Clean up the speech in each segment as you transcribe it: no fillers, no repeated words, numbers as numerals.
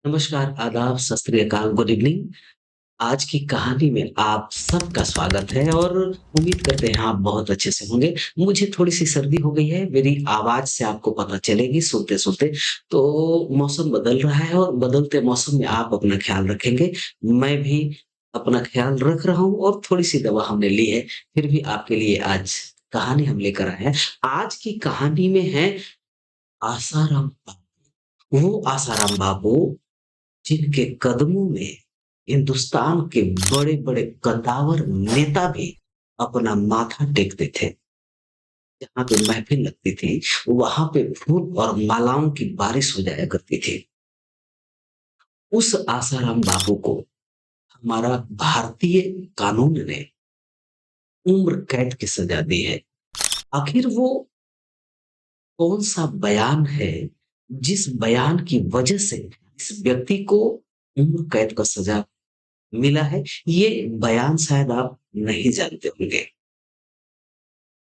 नमस्कार, आदाब, सत श्री अकाल, गुड इवनिंग। आज की कहानी में आप सबका स्वागत है और उम्मीद करते हैं आप बहुत अच्छे से होंगे। मुझे थोड़ी-सी सर्दी हो गई है, मेरी आवाज़ से आपको पता चलेगी सुनते-सुनते। तो मौसम बदल रहा है और बदलते मौसम में आप अपना ख़्याल रखेंगे। मैं भी अपना ख़्याल रख रहा हूँ और थोड़ी-सी दवा हमने ली है, फिर भी आपके लिए आज कहानी हम लेकर आए हैं। आज की कहानी में है आसाराम बापू। वो आसाराम बापू जिनके कदमों में हिंदुस्तान के बड़े-बड़े कद्दावर नेता भी अपना माथा टेकते थे। जहाँ पे महफ़िल लगती थी, वहाँ पे फूल और मालाओं की बारिश हो जाया करती थी। उस आसाराम बापू को हमारा भारतीय कानून ने उम्र कैद की सज़ा दी है। आखिर वो कौन-सा बयान है, जिस बयान की वजह से इस व्यक्ति को उम्र कैद का सज़ा मिला है, ये बयान शायद आप नहीं जानते होंगे।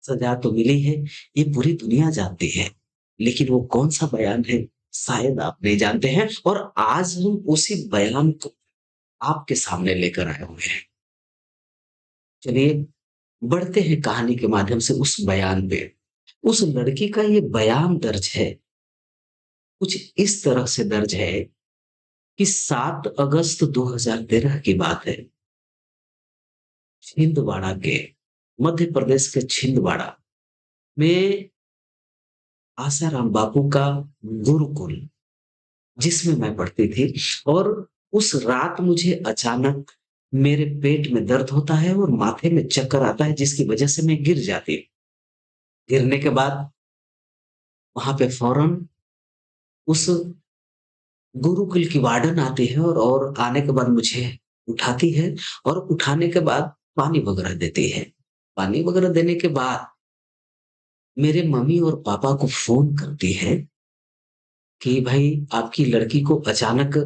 सज़ा तो मिली है, ये पूरी दुनिया जानती है, लेकिन वो कौन-सा बयान है, शायद आप नहीं जानते हैं और आज हम उसी बयान को आपके सामने लेकर आए हुए हैं। चलिए, बढ़ते हैं कहानी के माध्यम से उस बयान पे। उस लड़की का ये बयान दर्ज है, कुछ इस तरह से दर्ज है कि 7 अगस्त 2013 की बात है। छिंदवाड़ा के मध्य प्रदेश के छिंदवाड़ा में आसाराम बापू का गुरुकुल जिसमें मैं पढ़ती थी और उस रात मुझे अचानक मेरे पेट में दर्द होता है और माथे में चक्कर आता है जिसकी वजह से मैं गिर जाती हूँ। गिरने के बाद वहाँ पे फ़ौरन उस गुरुकुल की वार्डन आती है और आने के बाद मुझे उठाती है और उठाने के बाद पानी वग़ैरह देती है। पानी वग़ैरह देने के बाद मेरे मम्मी और पापा को फ़ोन करती है कि भाई आपकी लड़की को अचानक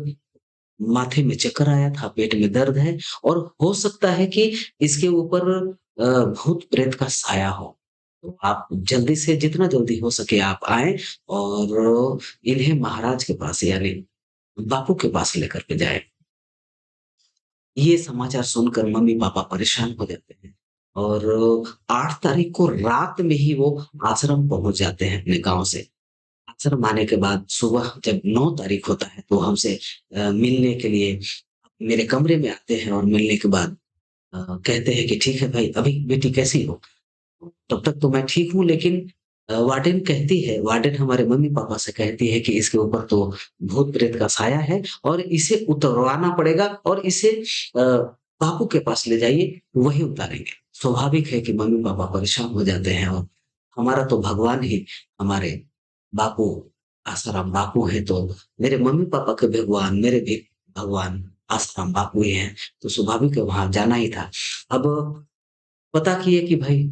माथे में चक्कर आया था, पेट में दर्द है और हो सकता है कि इसके ऊपर भूत-प्रेत का साया हो। तो आप जल्दी से जितना जल्दी हो सके आप आएँ और इन्हें महाराज के पास यानी बापू के पास लेकर के जाएँ। ये समाचार सुनकर मम्मी-पापा परेशान हो जाते हैं और 8 तारीख को रात में ही वो आश्रम पहुँच जाते हैं अपने गाँव से। आश्रम आने के बाद सुबह जब 9 तारीख होता है तो हमसे मिलने के लिए मेरे कमरे में आते हैं और मिलने के बाद कहते हैं कि ठीक है भाई, अभी बेटी कैसी हो? तब तक तो मैं ठीक हूँ लेकिन वार्डन कहती है वार्डन हमारे मम्मी-पापा से कहती है कि इसके ऊपर तो भूत-प्रेत का साया है और इसे उतरवाना पड़ेगा और इसे बापू के पास ले जाइए, वही उतारेंगे। स्वाभाविक है कि मम्मी-पापा परेशान हो जाते हैं और हमारा तो भगवान ही हमारे बापू आसाराम बापू हैं, तो मेरे मम्मी-पापा के भगवान, मेरे भी भगवान आसाराम बापू ही हैं, तो स्वाभाविक है वहाँ जाना ही था। अब पता किए कि भाई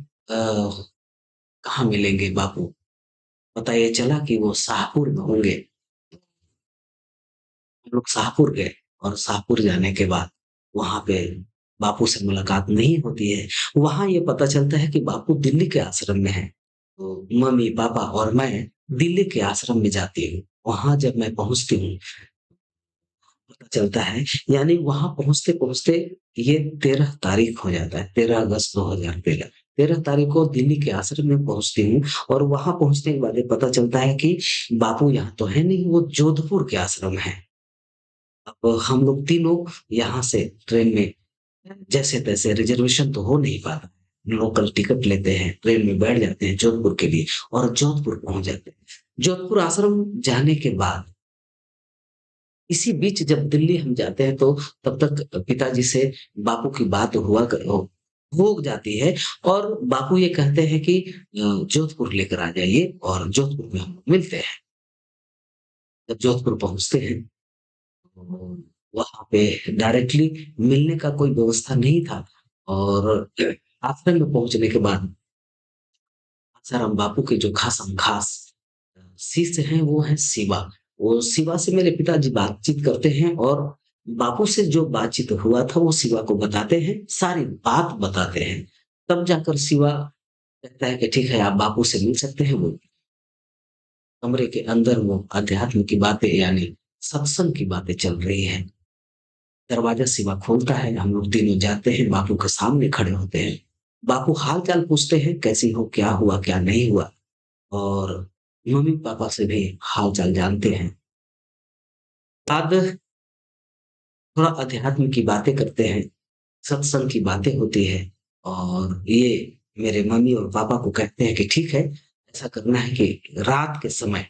कहाँ मिलेंगे बापू? पता ये चला कि वो शाहपुर में होंगे। हम लोग शाहपुर गए और शाहपुर जाने के बाद वहाँ पे बापू से मुलाकात नहीं होती है। वहाँ ये पता चलता है कि बापू दिल्ली के आश्रम में हैं। तो मम्मी, पापा और मैं दिल्ली के आश्रम में जाती हूँ। वहाँ जब मैं पहुँचती हूँ, पता चलता है यानी वहाँ पहुँचते-पहुँचते ये 13 तारीख हो जाता है, 13 अगस्त 2013। 13 तारीख को दिल्ली के आश्रम में पहुँचती हूँ और वहाँ पहुँचने के बाद ये पता चलता है कि बापू यहाँ तो है नहीं, वो जोधपुर के आश्रम हैं। अब हम लोग तीनों यहाँ से ट्रेन में जैसे-तैसे रिज़र्वेशन तो हो नहीं पाता। लोकल टिकट लेते हैं, ट्रेन में बैठ जाते हैं जोधपुर के लिए और जोधपुर पहुँच जाते हैं। जोधपुर आश्रम जाने के बाद इसी बीच जब दिल्ली हम जाते हैं तो तब तक पिताजी से बापू की बात हो जाती है और बापू ये कहते हैं कि जोधपुर लेकर आ जाइए और जोधपुर में हम मिलते हैं। जब जोधपुर पहुँचते हैं तो वहाँ पे डायरेक्टली मिलने का कोई व्यवस्था नहीं था और आश्रम में पहुँचने के बाद आसाराम बापू के जो ख़ास-हम-ख़ास शिष्य हैं वो हैं शिवा। वो शिवा से मेरे पिताजी बातचीत करते हैं और बापू से जो बातचीत हुआ था वो शिवा को बताते हैं, सारी बात बताते हैं। तब जाकर शिवा कहता है कि ठीक है आप बापू से मिल सकते हैं। वो कमरे के अंदर वो अध्यात्म की बातें यानी सत्संग की बातें चल रही हैं। दरवाज़ा शिवा खोलता है, हम लोग तीनों जाते हैं, बापू के सामने खड़े होते हैं। बापू हाल-चाल पूछते हैं, कैसी हो, क्या हुआ, क्या नहीं हुआ? और मम्मी-पापा से भी हाल-चाल जानते हैं। बाद थोड़ा अध्यात्म की बातें करते हैं, सत्संग की बातें होती है और ये मेरे मम्मी और पापा को कहते हैं कि ठीक है, ऐसा करना है कि रात के समय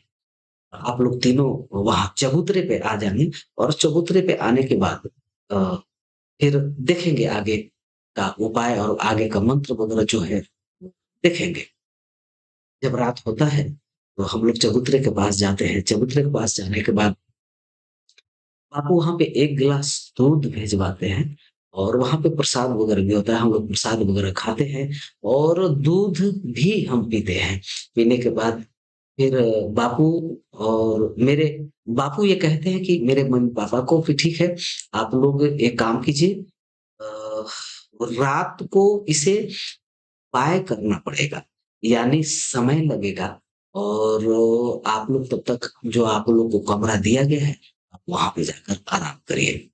आप लोग तीनों वहाँ चबूतरे पे आ जाएँ और चबूतरे पे आने के बाद अ, फिर देखेंगे आगे का उपाय और आगे का मंत्र वगैरह जो है, देखेंगे। जब रात होता है, तो हम लोग चबूतरे के पास जाते हैं। चबूतरे के पास जाने के बाद बापू वहाँ पे 1 गिलास दूध भिजवाते हैं और वहाँ पे प्रसाद वगैरह भी होता है। हम लोग प्रसाद वगैरह खाते हैं और दूध भी हम पीते हैं। पीने के बाद फिर बापू और मेरे बापू ये कहते हैं कि मेरे मम्मी-पापा को कि ठीक है, आप लोग एक काम कीजिए अ, रात को इसे तय करना पड़ेगा, यानी समय लगेगा और आप लोग तब तक जो आप लोग को कमरा दिया गया है, आप वहाँ पे जाकर आराम करिए।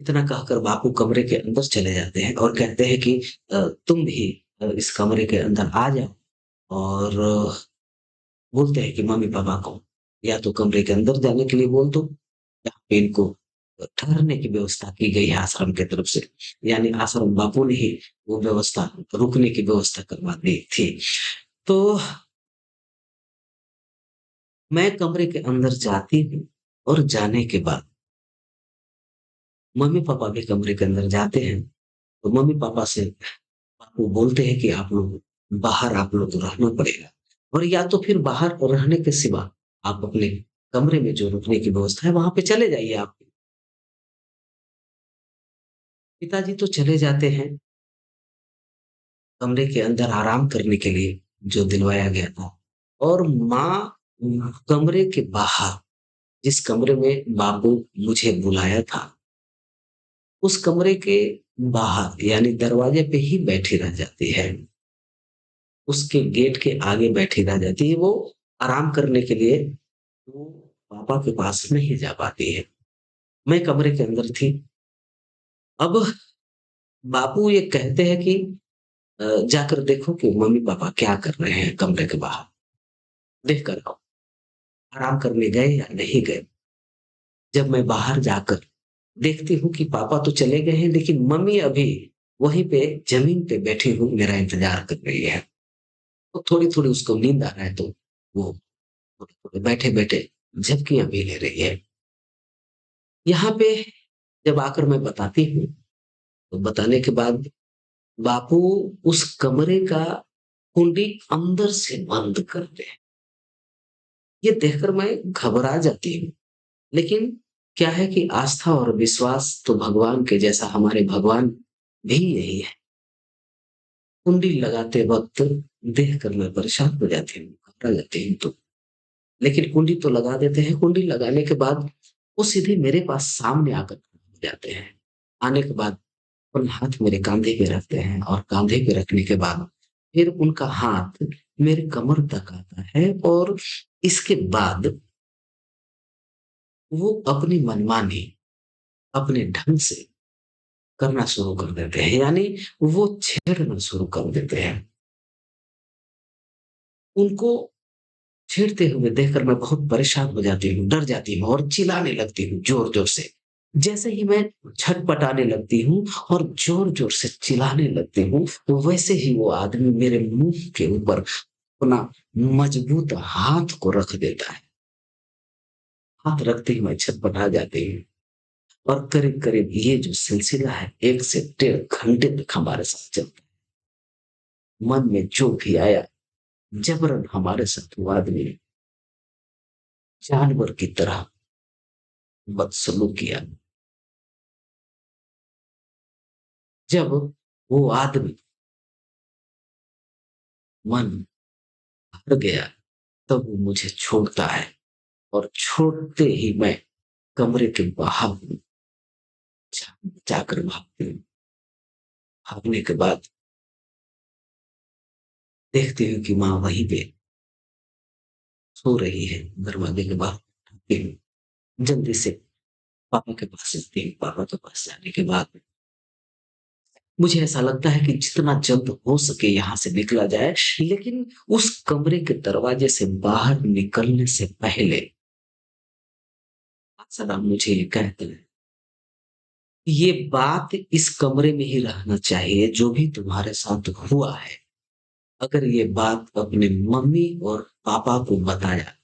इतना कहकर बापू कमरे के अंदर चले जाते हैं और कहते हैं कि तुम भी इस कमरे के अंदर आ जाओ और बोलते हैं कि मम्मी-पापा को या तो कमरे के अंदर जाने के लिए बोल दो या पे इनको ठहरने की व्यवस्था की गई है आश्रम की तरफ से। यानी आश्रम बापू ने ही वो व्यवस्था रुकने की व्यवस्था करवा दी थी। तो मैं कमरे के अंदर जाती हूँ और जाने के बाद मम्मी-पापा भी कमरे के अंदर जाते हैं। तो मम्मी-पापा से वो बोलते हैं कि आप लोग को रहना पड़ेगा और या तो फिर बाहर रहने के सिवा आप अपने कमरे में जो रुकने की व्यवस्था है, वहाँ पे चले जाइए आप। पिताजी तो चले जाते हैं कमरे के अंदर आराम करने के लिए, जो दिलवाया गया था और माँ कमरे के बाहर, जिस कमरे में बाबू मुझे बुलाया था, उस कमरे के बाहर यानी दरवाजे पे ही बैठी रह जाती है। उसके गेट के आगे बैठी रह जाती है, वो आराम करने के लिए वो पापा के पास नहीं जा पाती है। मैं कमरे के अंदर थी। अब बापू ये कहते हैं कि जाकर देखो कि मम्मी-पापा क्या कर रहे हैं कमरे के बाहर, देख कर आओ। आराम करने गए या नहीं गए। जब मैं बाहर जाकर देखती हूँ कि पापा तो चले गए हैं, लेकिन मम्मी अभी वहीं पे ज़मीन पे बैठी हुई मेरा इंतज़ार कर रही है। तो थोड़ी-थोड़ी उसको नींद आ रहा है, तो वो थोड़े-थोड़े बैठे-बैठे झपकियाँ भी ले रही है। यहाँ पे जब आकर मैं बताती हूँ, तो बताने के बाद बापू उस कमरे का कुंडी अंदर से बंद कर दे। ये देखकर मैं घबरा जाती हूँ। लेकिन क्या है कि आस्था और विश्वास तो भगवान के जैसा हमारे भगवान भी यही है। कुंडी लगाते वक़्त देखकर मैं परेशान हो जाती हूँ, घबरा जाती हूँ तो। लेकिन कुंडी तो लगा देते हैं, कुंडी लगाने के बाद वो सीधे मेरे पास सामने आकर खड़े हो जाते हैं। आने के बाद अपना हाथ मेरे कंधे पे रखते हैं और कंधे पे रखने के बाद फिर उनका हाथ मेरे कमर तक आता है और इसके बाद वो अपनी मनमानी अपने ढंग से करना शुरू कर देते हैं, यानी वो छेड़ना शुरू कर देते हैं। उनको छेड़ते हुए देखकर मैं बहुत परेशान हो जाती हूँ, डर जाती हूँ और चिल्लाने लगती हूँ ज़ोर-ज़ोर से। जैसे ही मैं छटपटाने लगती हूँ और ज़ोर-ज़ोर से चिल्लाने लगती हूँ, तो वैसे ही वो आदमी मेरे मुँह के ऊपर अपना मजबूत हाथ को रख देता है। हाथ रखते ही मैं छटपटा जाती हूँ और करीब-करीब ये जो सिलसिला है 1 से डेढ़ घंटे तक हमारे साथ चलता है। मन में जो भी आया जबरन हमारे साथ वो आदमी जानवर की तरह बदसलूक किया। जब वो आदमी मन भर गया, तब वो मुझे छोड़ता है और छोड़ते ही मैं कमरे के बाहर जाकर भागती हूँ। भागने के बाद देखती हूँ कि माँ वहीं पे सो रही है, दरवाजे के बाहर उठाती हूँ, जल्दी से पापा के पास जाती हूँ। पापा के पास जाने के बाद मुझे ऐसा लगता है कि जितना जल्द हो सके यहाँ से निकला जाए, लेकिन उस कमरे के दरवाजे से बाहर निकलने से पहले आसाराम मुझे ये कहते हैं, ये बात इस कमरे में ही रहना चाहिए जो भी तुम्हारे साथ हुआ है। अगर ये बात अपने मम्मी और पापा को बताया,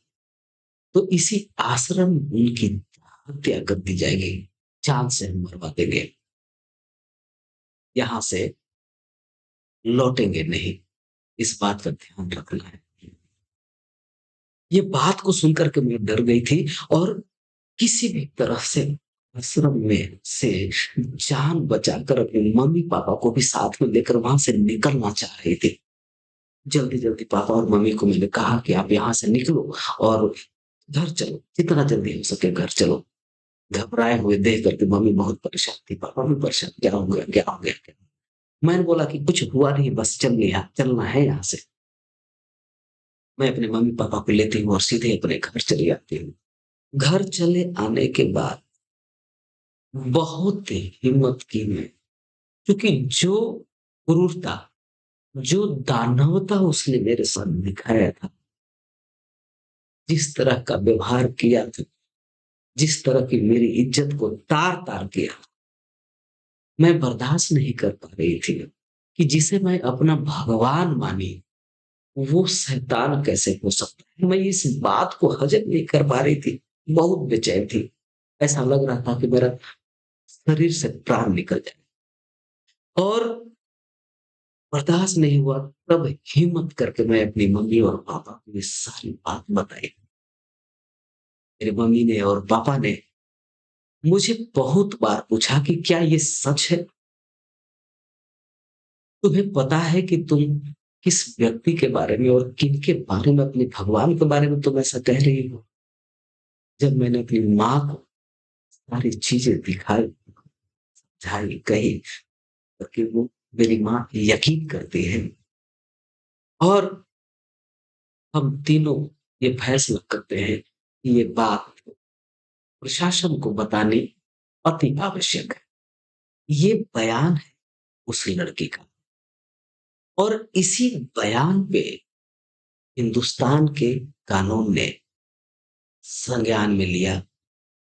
तो इसी आश्रम में उनकी हत्या कर दी जाएगी। जान से हम मरवा देंगे। यहाँ से लौटेंगे नहीं। इस बात का ध्यान रखना है। ये बात को सुनकर के मैं डर गई थी और किसी भी तरह से आश्रम में से जान बचाकर अपने मम्मी-पापा को भी साथ में लेकर वहाँ से निकलना चाह रही थी। जल्दी-जल्दी पापा और मम्मी को मैंने कहा कि आप यहाँ से निकलो और घर चलो, जितना जल्दी हो सके घर चलो। घबराए हुए देख कर के मम्मी बहुत परेशान थी, पापा भी परेशान, क्या हो गया, क्या हो गया? क्या? मैंने बोला कि कुछ हुआ नहीं, बस चलना है यहाँ से। मैं अपने मम्मी-पापा को लेती हूँ और सीधे अपने घर चली आती हूँ। घर चले आने के बाद बहुत हिम्मत की मैं, क्योंकि जो क्रूरता, जो दानवता उसने मेरे साथ दिखाया था, जिस तरह का व्यवहार किया था, जिस तरह की मेरी इज्जत को तार-तार किया, मैं बर्दाश्त नहीं कर पा रही थी कि जिसे मैं अपना भगवान मानी, वो शैतान कैसे हो सकता है? मैं इस बात को हज़म नहीं कर पा रही थी, बहुत बेचैन थी। ऐसा लग रहा था कि मेरा शरीर से प्राण निकल जाए और बर्दाश्त नहीं हुआ, तब हिम्मत करके मैं अपनी मम्मी और पापा को ये सारी बात बताई। मेरी मम्मी ने और पापा ने मुझे बहुत बार पूछा कि क्या ये सच है? तुम्हें पता है कि तुम किस व्यक्ति के बारे में और किनके बारे में, अपने भगवान के बारे में तुम ऐसा कह रही हो? जब मैंने अपनी माँ को सारी चीज़ें दिखाई, समझाई, कही, ताकि वो मेरी माँ यकीन करती है और हम तीनों ये फैसला करते हैं कि ये बात प्रशासन को बतानी अति आवश्यक है। ये बयान है उस लड़की का और इसी बयान पे हिंदुस्तान के कानून ने संज्ञान में लिया,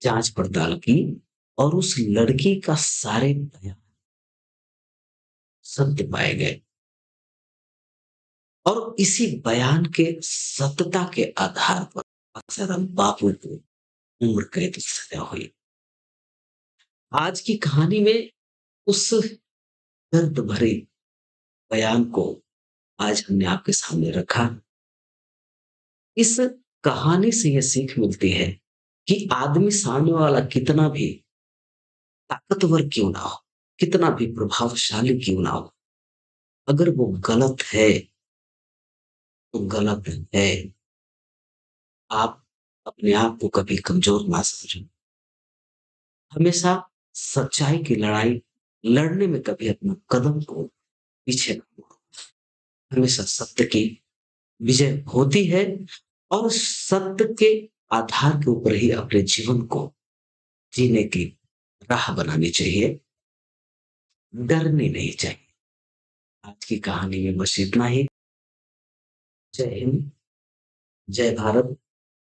जाँच पड़ताल की और उस लड़की का सारे बयान सत्य पाए गए और इसी बयान के सत्यता के आधार पर अक्षरधाम बापू को उम्र कैद की सजा हुई। आज की कहानी में उस दर्द भरे बयान को आज हमने आपके सामने रखा। इस कहानी से ये सीख मिलती है कि आदमी सामने वाला कितना भी ताकतवर क्यों ना हो, कितना भी प्रभावशाली क्यों ना हो, अगर वो गलत है, तो गलत है। आप अपने आप को कभी कमज़ोर ना समझें। हमेशा सच्चाई की लड़ाई लड़ने में कभी अपना कदम को पीछे ना मोड़ो। हमेशा सत्य की विजय होती है और सत्य के आधार के ऊपर ही अपने जीवन को जीने की राह बनानी चाहिए, डरनी नहीं चाहिए। आज की कहानी में बस इतना ही। जय हिंद, जय भारत।